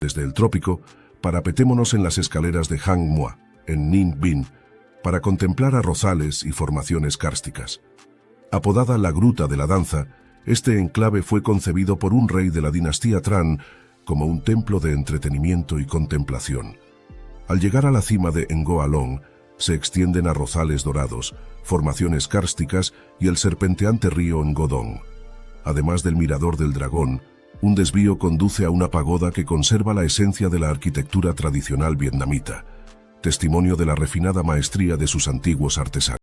Desde el trópico, parapetémonos en las escaleras de Hang Mua, en Ninh Binh, para contemplar arrozales y formaciones kársticas. Apodada la Gruta de la Danza, este enclave fue concebido por un rey de la dinastía Tran como un templo de entretenimiento y contemplación. Al llegar a la cima de Ngo Along, se extienden arrozales dorados, formaciones kársticas y el serpenteante río Ngodong. Además del mirador del dragón, un desvío conduce a una pagoda que conserva la esencia de la arquitectura tradicional vietnamita, testimonio de la refinada maestría de sus antiguos artesanos.